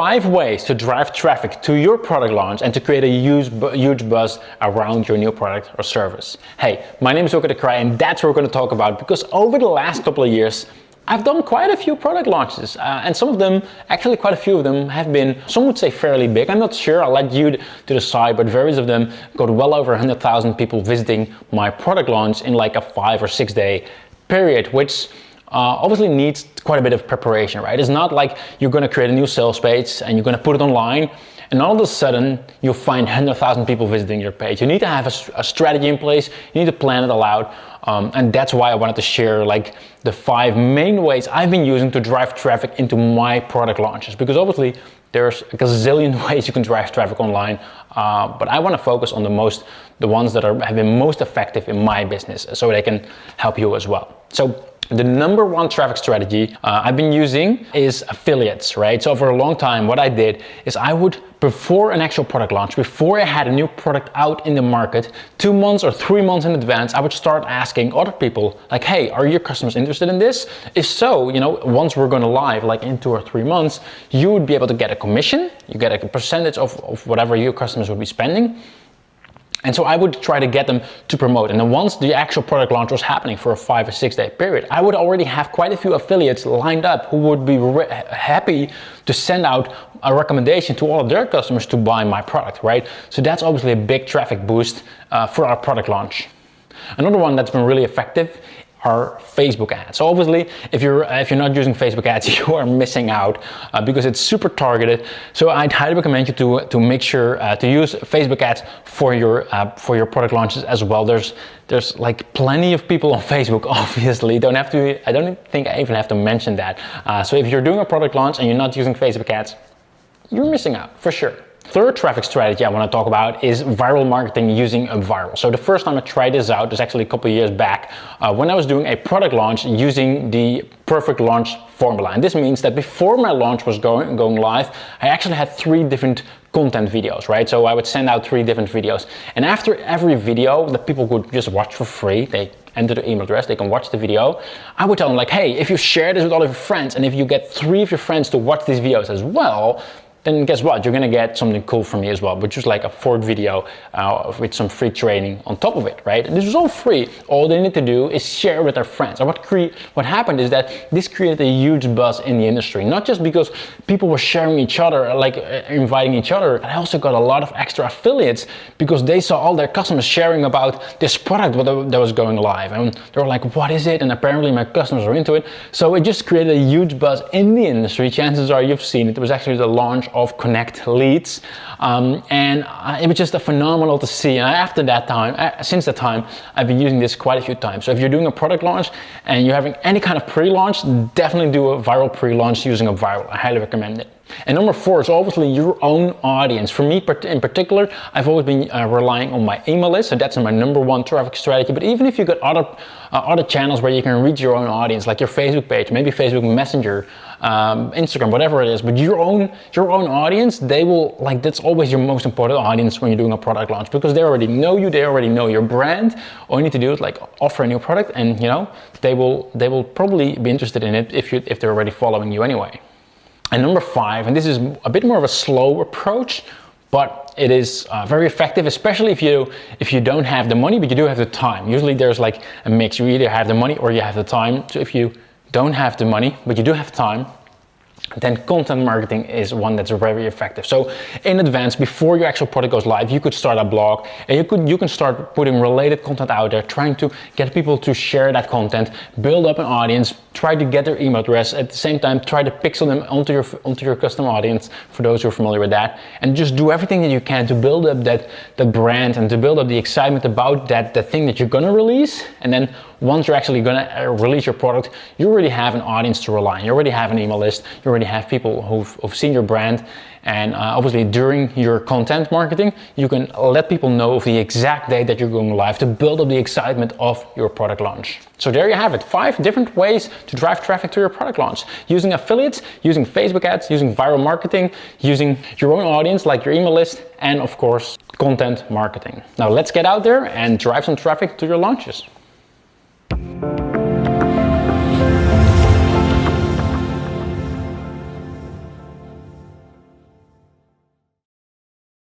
5 ways to drive traffic to your product launch and to create a huge buzz around your new product or service. Hey, my name is Wilco and that's what we're going to talk about, because over the last couple of years, I've done quite a few product launches, and some of them, actually quite a few of them, have been, some would say fairly big. I'm not sure, I'll let you to decide, but various of them got well over 100,000 people visiting my product launch in like a 5 or 6 day period, which obviously needs quite a bit of preparation, right? It's not like you're going to create a new sales page and you're going to put it online and all of a sudden you'll find 100,000 people visiting your page. You need to have a strategy in place. You need to plan it all out, and that's why I wanted to share like the 5 main ways I've been using to drive traffic into my product launches, because obviously there's a gazillion ways you can drive traffic online, but I want to focus on the ones that have been most effective in my business, so they can help you as well. So the number 1 traffic strategy I've been using is affiliates, right? So for a long time, what I did is I would, before an actual product launch, before I had a new product out in the market, 2 months or 3 months in advance, I would start asking other people like, hey, are your customers interested in this? If so, you know, once we're going to live, like in 2 or 3 months, you would be able to get a commission. You get a percentage of whatever your customers would be spending. And so I would try to get them to promote. And then once the actual product launch was happening for a 5 or 6 day period, I would already have quite a few affiliates lined up who would be happy to send out a recommendation to all of their customers to buy my product, right? So that's obviously a big traffic boost for our product launch. Another one that's been really effective are Facebook ads. So obviously, if you're not using Facebook ads, you are missing out because it's super targeted. So I'd highly recommend you to make sure to use Facebook ads for your product launches as well. There's like plenty of people on Facebook. Obviously, I don't think I even have to mention that. So if you're doing a product launch and you're not using Facebook ads, you're missing out for sure. Third traffic strategy I want to talk about is viral marketing using a viral. So the first time I tried this out was actually a couple of years back when I was doing a product launch using the perfect launch formula. And this means that before my launch was going live, I actually had 3 different content videos, right? So I would send out 3 different videos. And after every video that people could just watch for free, they enter the email address, they can watch the video. I would tell them like, hey, if you share this with all of your friends and if you get 3 of your friends to watch these videos as well, then guess what? You're gonna get something cool from me as well, which is like a 4th video with some free training on top of it, right? And this is all free. All they need to do is share with their friends. And what happened is that this created a huge buzz in the industry, not just because people were sharing each other, like inviting each other. I also got a lot of extra affiliates because they saw all their customers sharing about this product that was going live. And they were like, what is it? And apparently my customers are into it. So it just created a huge buzz in the industry. Chances are you've seen it. It was actually the launch of Connect Leads, and it was just phenomenal to see. And after that time, since that time, I've been using this quite a few times. So if you're doing a product launch and you're having any kind of pre-launch, definitely do a viral pre-launch using a viral. I highly recommend it. And number 4 is obviously your own audience. For me in particular, I've always been relying on my email list, so that's my number 1 traffic strategy. But even if you got other channels where you can reach your own audience, like your Facebook page, maybe Facebook Messenger, Instagram, whatever it is, but your own audience, they will, like, that's always your most important audience when you're doing a product launch, because they already know you, they already know your brand. All you need to do is like offer a new product, and you know they will probably be interested in it if they're already following you anyway. And number 5, and this is a bit more of a slow approach, but it is very effective, especially if you don't have the money, but you do have the time. Usually there's like a mix. You either have the money or you have the time. So if you don't have the money, but you do have time, then content marketing is one that's very effective. So in advance, before your actual product goes live, you could start a blog and you can start putting related content out there, trying to get people to share that content, build up an audience, try to get their email address. At the same time, try to pixel them onto your custom audience, for those who are familiar with that, and just do everything that you can to build up that brand and to build up the excitement about the thing that you're gonna release. And then once you're actually gonna release your product, you already have an audience to rely on. You already have an email list. You already have people who've seen your brand. And obviously during your content marketing, you can let people know of the exact date that you're going live to build up the excitement of your product launch. So there you have it, 5 different ways to drive traffic to your product launch. Using affiliates, using Facebook ads, using viral marketing, using your own audience like your email list, and of course, content marketing. Now let's get out there and drive some traffic to your launches.